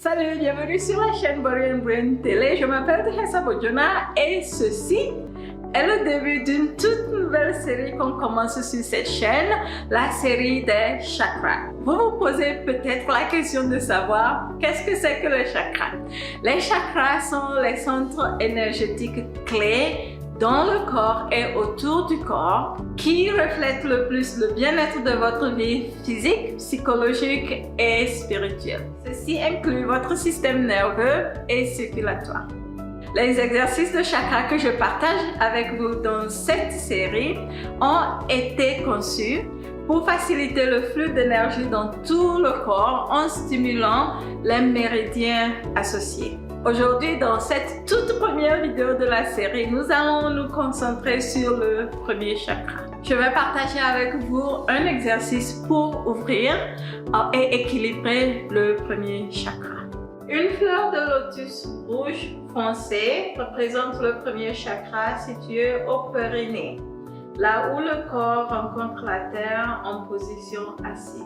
Salut, bienvenue sur la chaîne Body and Brain Télé. Je m'appelle Teresa Bojona et ceci est le début d'une toute nouvelle série qu'on commence sur cette chaîne, la série des chakras. Vous vous posez peut-être la question de savoir qu'est-ce que c'est que les chakras. Les chakras sont les centres énergétiques clés dans le corps et autour du corps qui reflètent le plus le bien-être de votre vie physique, psychologique et spirituelle. Ceci inclut votre système nerveux et circulatoire. Les exercices de chakra que je partage avec vous dans cette série ont été conçus pour faciliter le flux d'énergie dans tout le corps en stimulant les méridiens associés. Aujourd'hui, dans cette toute première vidéo de la série, nous allons nous concentrer sur le premier chakra. Je vais partager avec vous un exercice pour ouvrir et équilibrer le premier chakra. Une fleur de lotus rouge foncé représente le premier chakra situé au périnée, là où le corps rencontre la terre en position assise.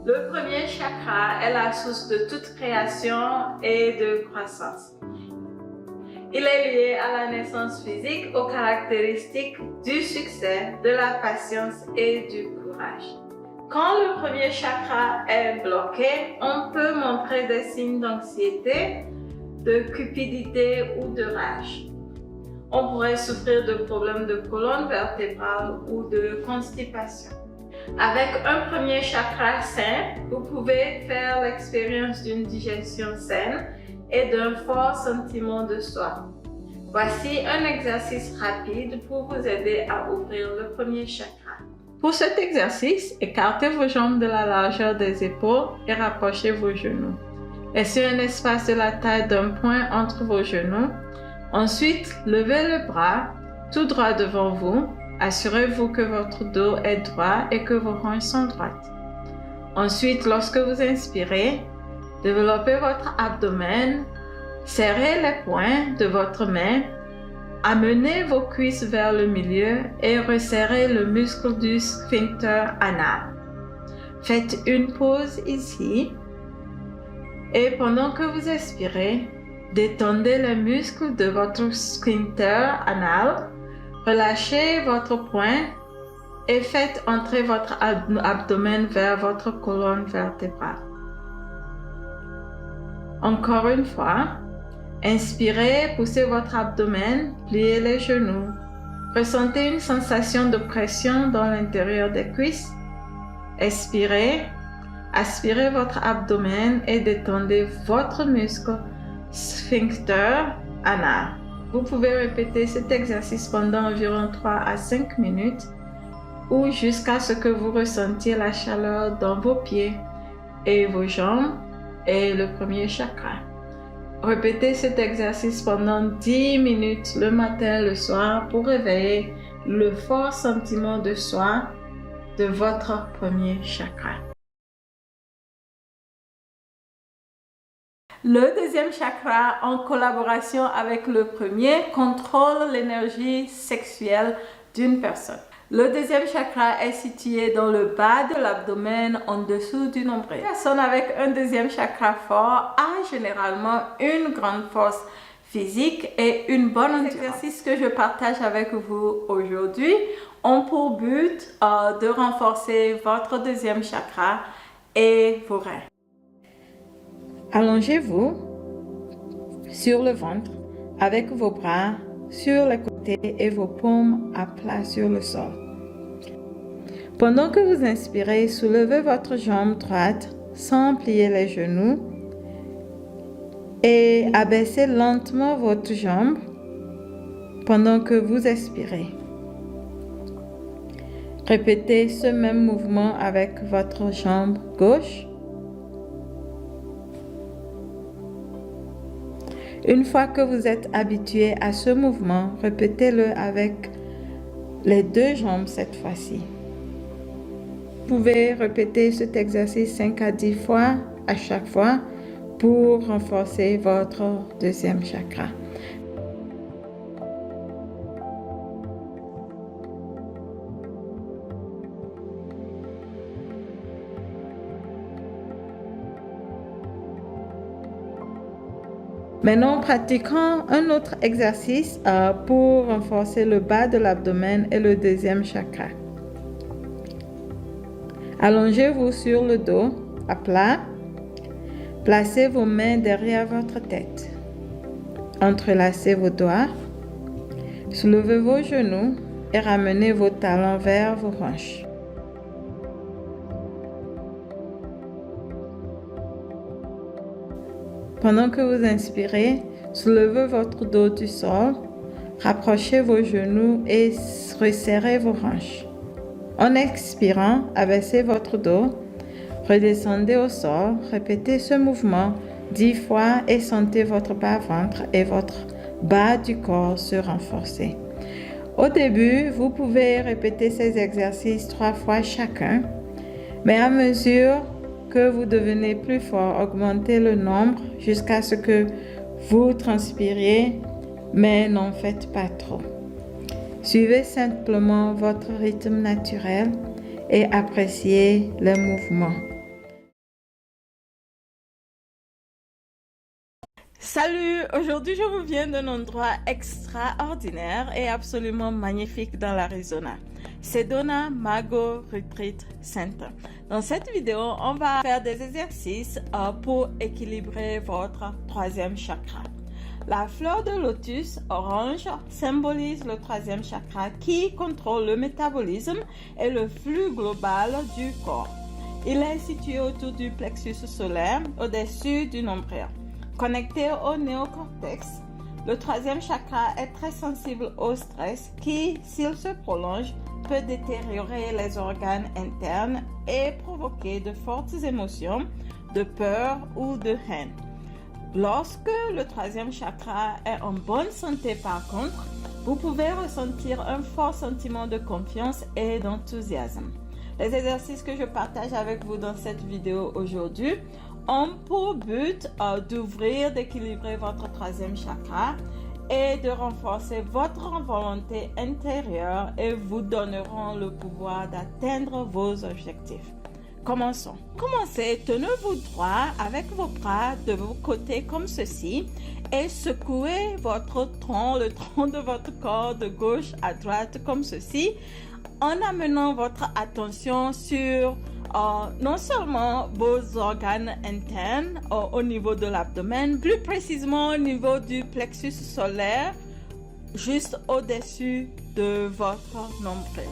Le premier chakra est la source de toute création et de croissance. Il est lié à la naissance physique, aux caractéristiques du succès, de la patience et du courage. Quand le premier chakra est bloqué, on peut montrer des signes d'anxiété, de cupidité ou de rage. On pourrait souffrir de problèmes de colonne vertébrale ou de constipation. Avec un premier chakra sain, vous pouvez faire l'expérience d'une digestion saine et d'un fort sentiment de soi. Voici un exercice rapide pour vous aider à ouvrir le premier chakra. Pour cet exercice, écartez vos jambes de la largeur des épaules et rapprochez vos genoux. Laissez un espace de la taille d'un point entre vos genoux. Ensuite, levez le bras tout droit devant vous. Assurez-vous que votre dos est droit et que vos hanches sont droites. Ensuite, lorsque vous inspirez, développez votre abdomen, serrez les poings de votre main, amenez vos cuisses vers le milieu et resserrez le muscle du sphincter anal. Faites une pause ici et pendant que vous expirez, détendez les muscles de votre sphincter anal. Relâchez votre poing et faites entrer votre abdomen vers votre colonne vertébrale. Encore une fois, inspirez, poussez votre abdomen, pliez les genoux. Ressentez une sensation de pression dans l'intérieur des cuisses. Expirez, aspirez votre abdomen et détendez votre muscle sphincter anal. Vous pouvez répéter cet exercice pendant environ 3 à 5 minutes ou jusqu'à ce que vous ressentiez la chaleur dans vos pieds et vos jambes et le premier chakra. Répétez cet exercice pendant 10 minutes le matin et le soir pour réveiller le fort sentiment de soi de votre premier chakra. Le deuxième chakra, en collaboration avec le premier, contrôle l'énergie sexuelle d'une personne. Le deuxième chakra est situé dans le bas de l'abdomen, en dessous du nombril. Une personne avec un deuxième chakra fort a généralement une grande force physique et une bonne endurance. Les exercices que je partage avec vous aujourd'hui ont pour but de renforcer votre deuxième chakra et vos reins. Allongez-vous sur le ventre avec vos bras sur les côtés et vos paumes à plat sur le sol. Pendant que vous inspirez, soulevez votre jambe droite sans plier les genoux et abaissez lentement votre jambe pendant que vous expirez. Répétez ce même mouvement avec votre jambe gauche. Une fois que vous êtes habitué à ce mouvement, répétez-le avec les deux jambes cette fois-ci. Vous pouvez répéter cet exercice 5 à 10 fois à chaque fois pour renforcer votre deuxième chakra. Maintenant, pratiquons un autre exercice pour renforcer le bas de l'abdomen et le deuxième chakra. Allongez-vous sur le dos à plat. Placez vos mains derrière votre tête. Entrelacez vos doigts. Soulevez vos genoux et ramenez vos talons vers vos hanches. Pendant que vous inspirez, soulevez votre dos du sol, rapprochez vos genoux et resserrez vos hanches. En expirant, abaissez votre dos, redescendez au sol, répétez ce mouvement 10 fois et sentez votre bas-ventre et votre bas du corps se renforcer. Au début, vous pouvez répéter ces exercices 3 fois chacun, mais à mesure que vous devenez plus fort, augmentez le nombre jusqu'à ce que vous transpiriez, mais n'en faites pas trop. Suivez simplement votre rythme naturel et appréciez le mouvement. Salut! Aujourd'hui, je vous viens d'un endroit extraordinaire et absolument magnifique dans l'Arizona. Sedona Mago Retreat Center. Dans cette vidéo, on va faire des exercices pour équilibrer votre troisième chakra. La fleur de lotus orange symbolise le troisième chakra qui contrôle le métabolisme et le flux global du corps. Il est situé autour du plexus solaire, au-dessus du nombril. Connecté au néocortex, le troisième chakra est très sensible au stress qui, s'il se prolonge, peut détériorer les organes internes et provoquer de fortes émotions de peur ou de haine. Lorsque le troisième chakra est en bonne santé par contre, vous pouvez ressentir un fort sentiment de confiance et d'enthousiasme. Les exercices que je partage avec vous dans cette vidéo aujourd'hui ont pour but d'ouvrir, d'équilibrer votre troisième chakra et de renforcer votre volonté intérieure et vous donneront le pouvoir d'atteindre vos objectifs. Commençons. Commencez, tenez-vous droit avec vos bras de vos côtés comme ceci et secouez votre tronc, le tronc de votre corps de gauche à droite comme ceci en amenant votre attention sur non seulement vos organes internes au niveau de l'abdomen, plus précisément au niveau du plexus solaire, juste au-dessus de votre nombril.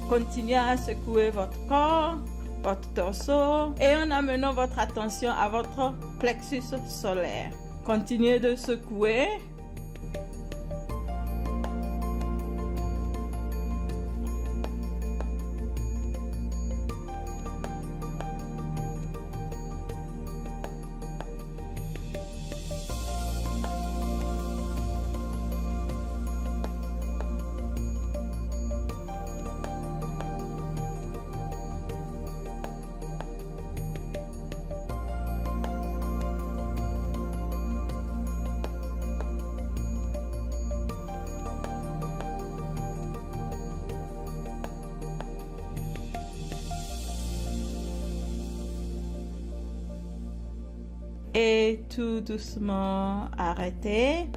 Continuez à secouer votre corps, votre torse et en amenant votre attention à votre plexus solaire. Continuez de secouer. Et tout doucement arrêtez.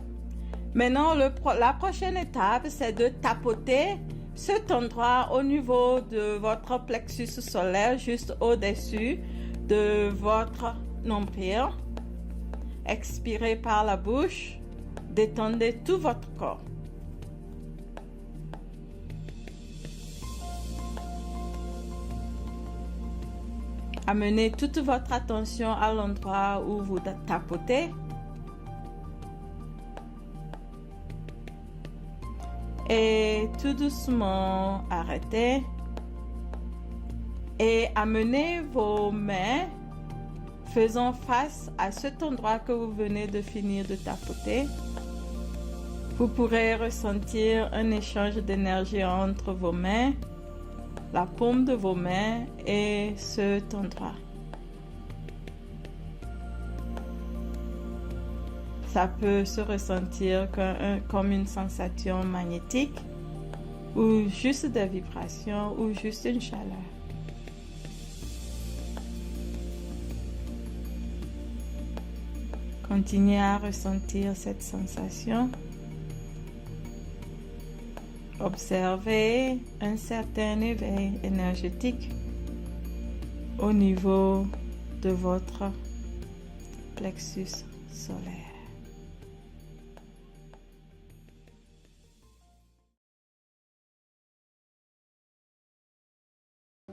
Maintenant, la prochaine étape, c'est de tapoter cet endroit au niveau de votre plexus solaire, juste au-dessus de votre nombril. Expirez par la bouche, détendez tout votre corps. Amenez toute votre attention à l'endroit où vous tapotez. Et tout doucement, arrêtez. Et amenez vos mains faisant face à cet endroit que vous venez de finir de tapoter. Vous pourrez ressentir un échange d'énergie entre vos mains, la paume de vos mains et cet endroit. Ça peut se ressentir comme une sensation magnétique ou juste des vibrations ou juste une chaleur. Continuez à ressentir cette sensation. Observez un certain éveil énergétique au niveau de votre plexus solaire.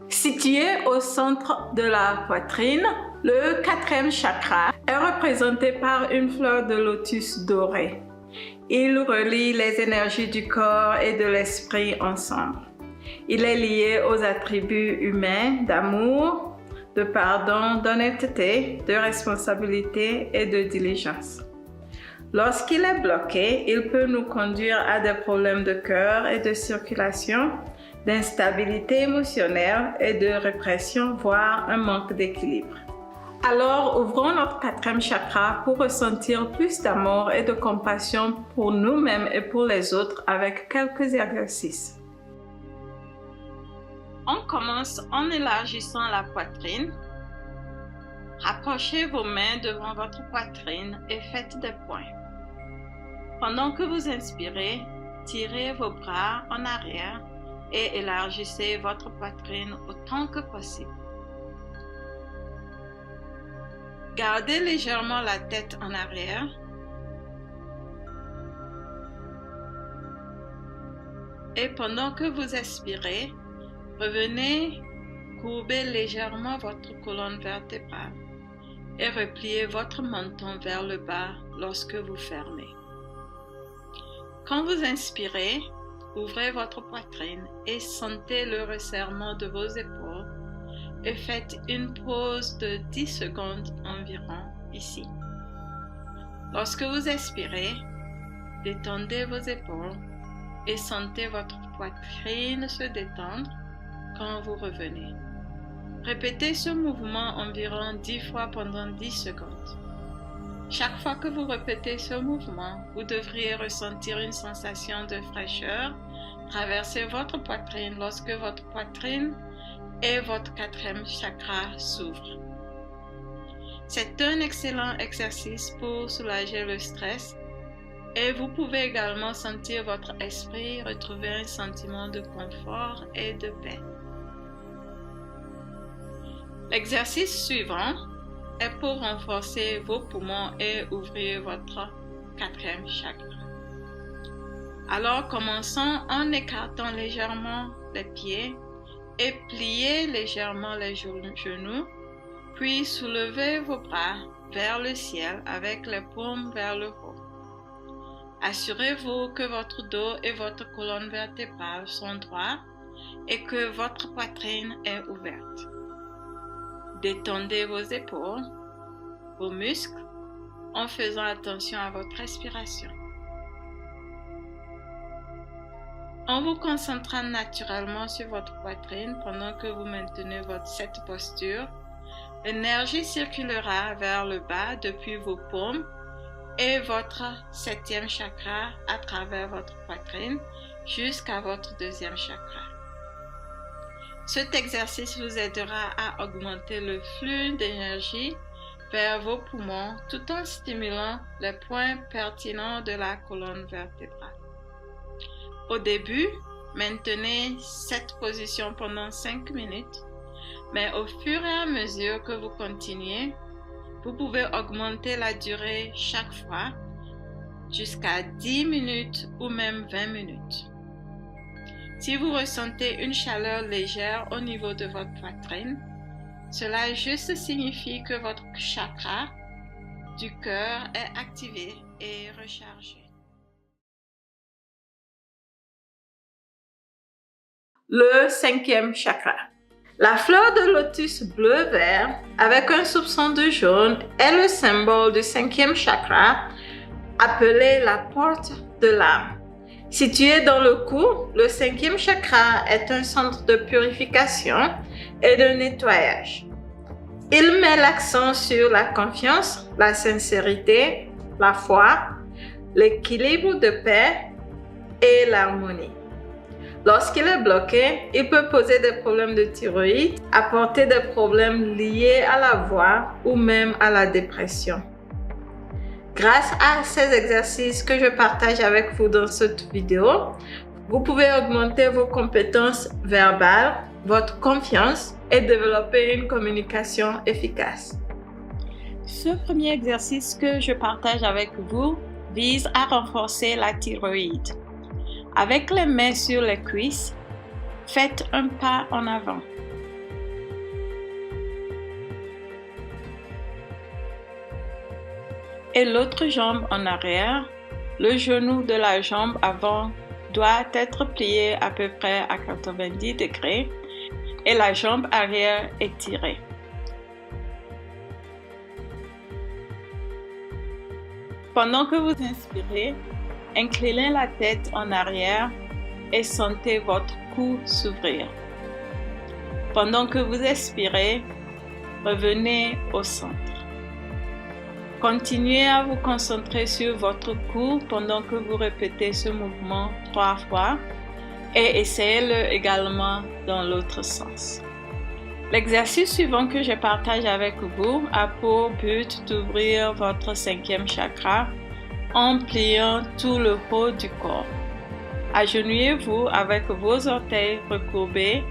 Situé au centre de la poitrine, le 4e chakra est représenté par une fleur de lotus dorée. Il relie les énergies du corps et de l'esprit ensemble. Il est lié aux attributs humains d'amour, de pardon, d'honnêteté, de responsabilité et de diligence. Lorsqu'il est bloqué, il peut nous conduire à des problèmes de cœur et de circulation, d'instabilité émotionnelle et de répression, voire un manque d'équilibre. Alors, ouvrons notre 4e chakra pour ressentir plus d'amour et de compassion pour nous-mêmes et pour les autres avec quelques exercices. On commence en élargissant la poitrine. Rapprochez vos mains devant votre poitrine et faites des points. Pendant que vous inspirez, tirez vos bras en arrière et élargissez votre poitrine autant que possible. Gardez légèrement la tête en arrière. Et pendant que vous expirez, revenez courber légèrement votre colonne vertébrale et repliez votre menton vers le bas lorsque vous fermez. Quand vous inspirez, ouvrez votre poitrine et sentez le resserrement de vos épaules et faites une pause de 10 secondes environ ici. Lorsque vous expirez, détendez vos épaules et sentez votre poitrine se détendre quand vous revenez. Répétez ce mouvement environ 10 fois pendant 10 secondes. Chaque fois que vous répétez ce mouvement, vous devriez ressentir une sensation de fraîcheur traverser votre poitrine lorsque votre poitrine et votre 4e chakra s'ouvrent. C'est un excellent exercice pour soulager le stress et vous pouvez également sentir votre esprit retrouver un sentiment de confort et de paix. L'exercice suivant est pour renforcer vos poumons et ouvrir votre 4e chakra. Alors commençons en écartant légèrement les pieds et pliez légèrement les genoux, puis soulevez vos bras vers le ciel avec les paumes vers le haut. Assurez-vous que votre dos et votre colonne vertébrale sont droits et que votre poitrine est ouverte. Détendez vos épaules, vos muscles, en faisant attention à votre respiration. En vous concentrant naturellement sur votre poitrine pendant que vous maintenez cette posture, l'énergie circulera vers le bas depuis vos paumes et votre 7e chakra à travers votre poitrine jusqu'à votre 2e chakra. Cet exercice vous aidera à augmenter le flux d'énergie vers vos poumons tout en stimulant les points pertinents de la colonne vertébrale. Au début, maintenez cette position pendant 5 minutes, mais au fur et à mesure que vous continuez, vous pouvez augmenter la durée chaque fois jusqu'à 10 minutes ou même 20 minutes. Si vous ressentez une chaleur légère au niveau de votre poitrine, cela juste signifie que votre chakra du cœur est activé et rechargé. Le 5e chakra. La fleur de lotus bleu-vert avec un soupçon de jaune est le symbole du 5e chakra, appelé la porte de l'âme. Situé dans le cou, le 5e chakra est un centre de purification et de nettoyage. Il met l'accent sur la confiance, la sincérité, la foi, l'équilibre de paix et l'harmonie. Lorsqu'il est bloqué, il peut poser des problèmes de thyroïde, apporter des problèmes liés à la voix ou même à la dépression. Grâce à ces exercices que je partage avec vous dans cette vidéo, vous pouvez augmenter vos compétences verbales, votre confiance et développer une communication efficace. Ce premier exercice que je partage avec vous vise à renforcer la thyroïde. Avec les mains sur les cuisses, faites un pas en avant. Et l'autre jambe en arrière, le genou de la jambe avant doit être plié à peu près à 90 degrés et la jambe arrière étirée. Pendant que vous inspirez, inclinez la tête en arrière et sentez votre cou s'ouvrir. Pendant que vous expirez, revenez au centre. Continuez à vous concentrer sur votre cou pendant que vous répétez ce mouvement 3 fois et essayez-le également dans l'autre sens. L'exercice suivant que je partage avec vous a pour but d'ouvrir votre 5e chakra en pliant tout le haut du corps. Agenouillez-vous avec vos orteils recourbés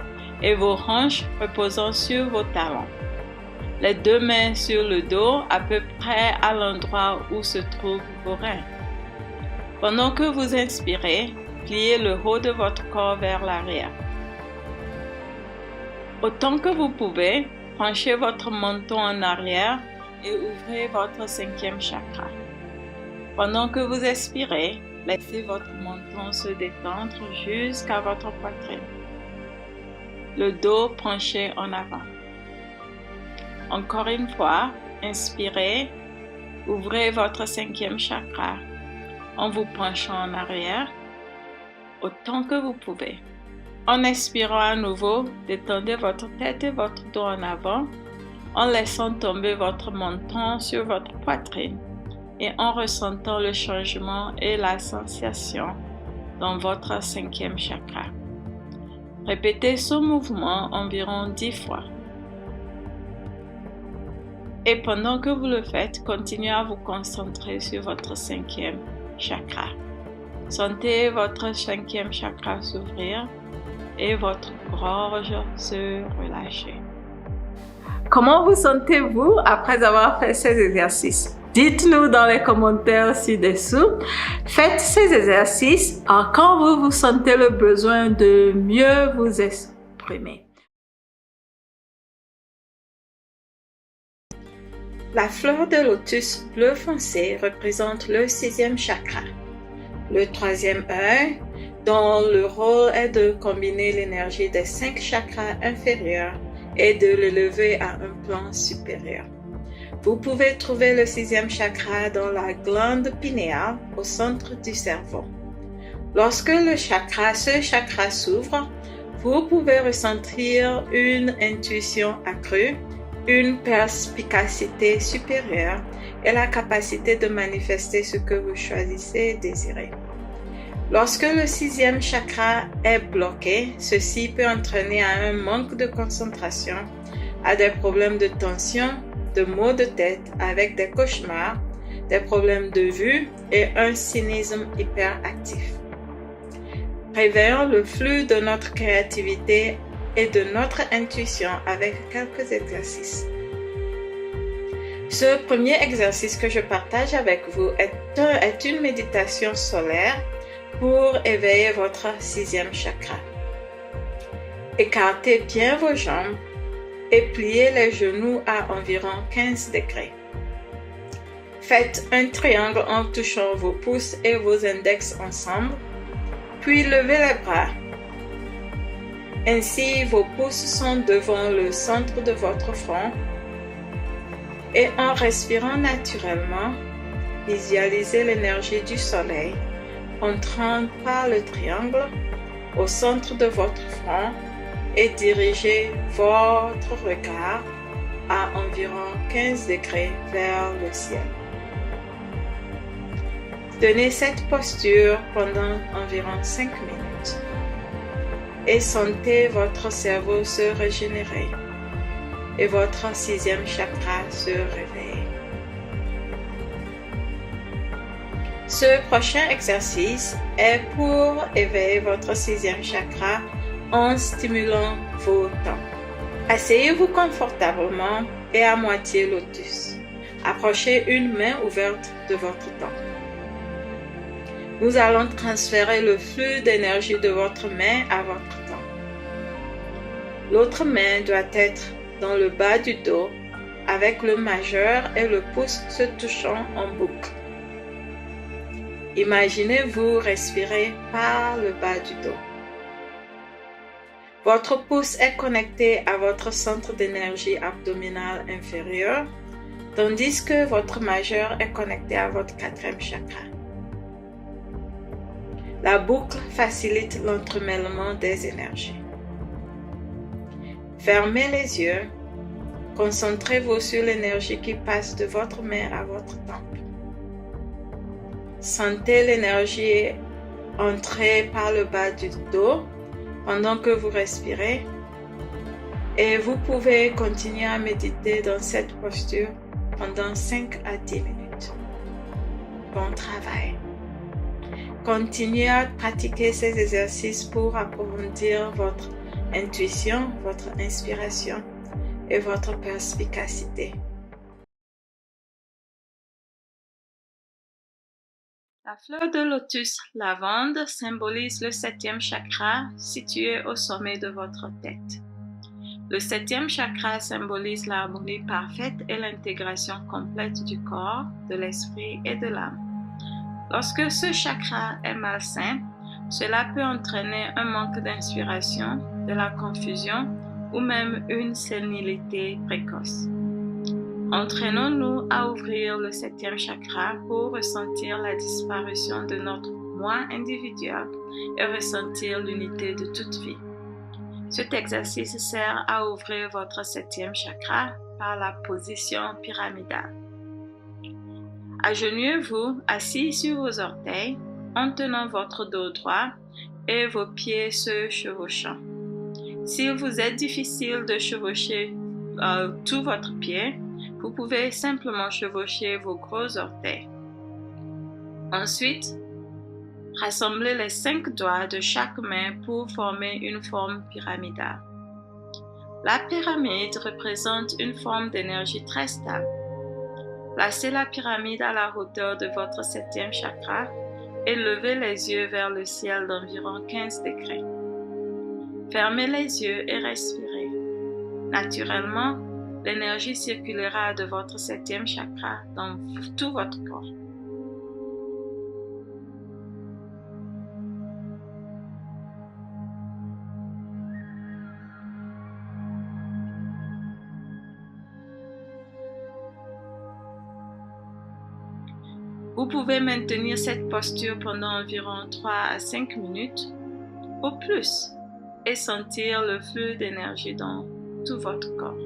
et vos hanches reposant sur vos talons. Les 2 mains sur le dos à peu près à l'endroit où se trouvent vos reins. Pendant que vous inspirez, pliez le haut de votre corps vers l'arrière. Autant que vous pouvez, penchez votre menton en arrière et ouvrez votre 5e chakra. Pendant que vous expirez, laissez votre menton se détendre jusqu'à votre poitrine. Le dos penché en avant. Encore une fois, inspirez, ouvrez votre 5e chakra en vous penchant en arrière autant que vous pouvez. En expirant à nouveau, détendez votre tête et votre dos en avant en laissant tomber votre menton sur votre poitrine et en ressentant le changement et la sensation dans votre 5e chakra. Répétez ce mouvement environ 10 fois. Et pendant que vous le faites, continuez à vous concentrer sur votre 5e chakra. Sentez votre 5e chakra s'ouvrir et votre gorge se relâcher. Comment vous sentez-vous après avoir fait ces exercices? Dites-nous dans les commentaires ci-dessous. Faites ces exercices quand vous sentez le besoin de mieux vous exprimer. La fleur de lotus bleu foncé représente le 6e chakra, le 3e œil, dont le rôle est de combiner l'énergie des 5 chakras inférieurs et de l'élever à un plan supérieur. Vous pouvez trouver le 6e chakra dans la glande pinéale au centre du cerveau. Lorsque ce chakra s'ouvre, vous pouvez ressentir une intuition accrue, une perspicacité supérieure et la capacité de manifester ce que vous choisissez et désirez. Lorsque le 6e chakra est bloqué, ceci peut entraîner à un manque de concentration, à des problèmes de tension, de maux de tête avec des cauchemars, des problèmes de vue et un cynisme hyperactif. Réveillons le flux de notre créativité et de notre intuition avec quelques exercices. Ce premier exercice que je partage avec vous est une méditation solaire pour éveiller votre 6e chakra. Écartez bien vos jambes et pliez les genoux à environ 15 degrés. Faites un triangle en touchant vos pouces et vos index ensemble, puis levez les bras. Ainsi, vos pouces sont devant le centre de votre front et en respirant naturellement, visualisez l'énergie du soleil entrant par le triangle au centre de votre front et dirigez votre regard à environ 15 degrés vers le ciel. Tenez cette posture pendant environ 5 minutes et sentez votre cerveau se régénérer et votre 6e chakra se réveiller. Ce prochain exercice est pour éveiller votre sixième chakra en stimulant vos tempes. Asseyez-vous confortablement et à moitié lotus. Approchez une main ouverte de votre temple. Nous allons transférer le flux d'énergie de votre main à votre temple. L'autre main doit être dans le bas du dos avec le majeur et le pouce se touchant en boucle. Imaginez-vous respirer par le bas du dos. Votre pouce est connecté à votre centre d'énergie abdominal inférieur, tandis que votre majeur est connecté à votre quatrième chakra. La boucle facilite l'entremêlement des énergies. Fermez les yeux. Concentrez-vous sur l'énergie qui passe de votre main à votre temple. Sentez l'énergie entrer par le bas du dos pendant que vous respirez et vous pouvez continuer à méditer dans cette posture pendant 5 à 10 minutes. Bon travail! Continuez à pratiquer ces exercices pour approfondir votre intuition, votre inspiration et votre perspicacité. La fleur de lotus lavande symbolise le septième chakra situé au sommet de votre tête. Le septième chakra symbolise l'harmonie parfaite et l'intégration complète du corps, de l'esprit et de l'âme. Lorsque ce chakra est malsain, cela peut entraîner un manque d'inspiration, de la confusion ou même une sénilité précoce. Entraînons-nous à ouvrir le septième chakra pour ressentir la disparition de notre moi individuel et ressentir l'unité de toute vie. Cet exercice sert à ouvrir votre septième chakra par la position pyramidale. Agenouillez-vous assis sur vos orteils en tenant votre dos droit et vos pieds se chevauchant. S'il vous est difficile de chevaucher tout votre pied, vous pouvez simplement chevaucher vos gros orteils. Ensuite, rassemblez les 5 doigts de chaque main pour former une forme pyramidale. La pyramide représente une forme d'énergie très stable. Placez la pyramide à la hauteur de votre septième chakra et levez les yeux vers le ciel d'environ 15 degrés. Fermez les yeux et respirez. Naturellement, l'énergie circulera de votre septième chakra dans tout votre corps. Vous pouvez maintenir cette posture pendant environ 3 à 5 minutes au plus et sentir le flux d'énergie dans tout votre corps.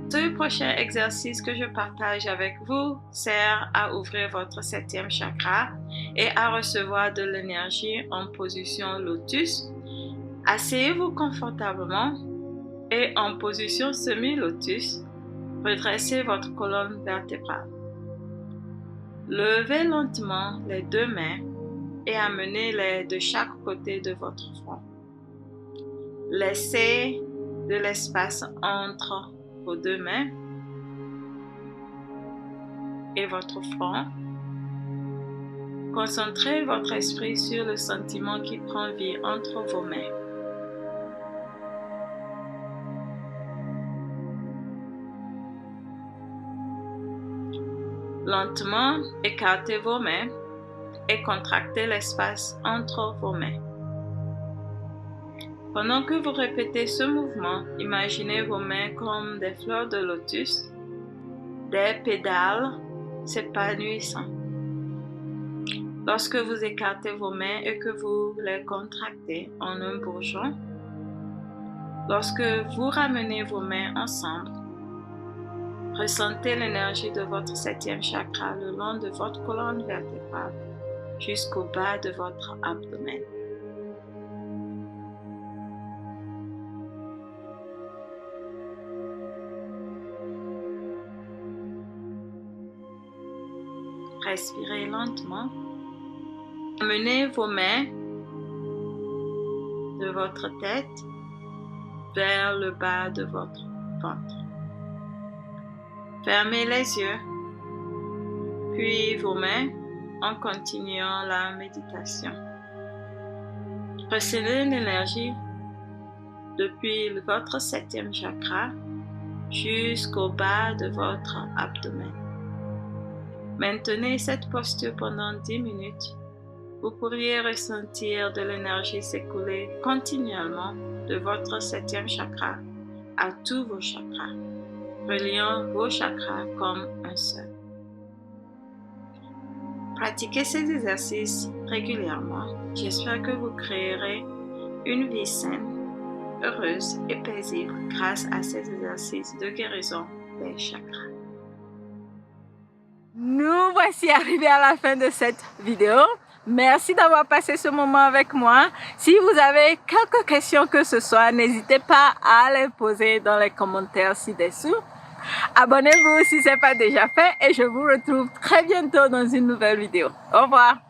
Ce prochain exercice que je partage avec vous sert à ouvrir votre septième chakra et à recevoir de l'énergie en position lotus. Asseyez-vous confortablement et en position semi-lotus, redressez votre colonne vertébrale. Levez lentement les 2 mains et amenez-les de chaque côté de votre front. Laissez de l'espace entre vos 2 mains et votre front. Concentrez votre esprit sur le sentiment qui prend vie entre vos mains. Lentement, écartez vos mains et contractez l'espace entre vos mains. Pendant que vous répétez ce mouvement, imaginez vos mains comme des fleurs de lotus, des pédales s'épanouissant. Lorsque vous écartez vos mains et que vous les contractez en un bourgeon, lorsque vous ramenez vos mains ensemble, ressentez l'énergie de votre septième chakra le long de votre colonne vertébrale jusqu'au bas de votre abdomen. Respirez lentement. Amenez vos mains de votre tête vers le bas de votre ventre. Fermez les yeux, puis vos mains en continuant la méditation. Recevez l'énergie depuis votre 7e chakra jusqu'au bas de votre abdomen. Maintenez cette posture pendant 10 minutes. Vous pourriez ressentir de l'énergie s'écouler continuellement de votre 7e chakra à tous vos chakras, reliant vos chakras comme un seul. Pratiquez ces exercices régulièrement. J'espère que vous créerez une vie saine, heureuse et paisible grâce à ces exercices de guérison des chakras. Nous voici arrivés à la fin de cette vidéo. Merci d'avoir passé ce moment avec moi. Si vous avez quelques questions que ce soit, n'hésitez pas à les poser dans les commentaires ci-dessous. Abonnez-vous si ce n'est pas déjà fait et je vous retrouve très bientôt dans une nouvelle vidéo. Au revoir.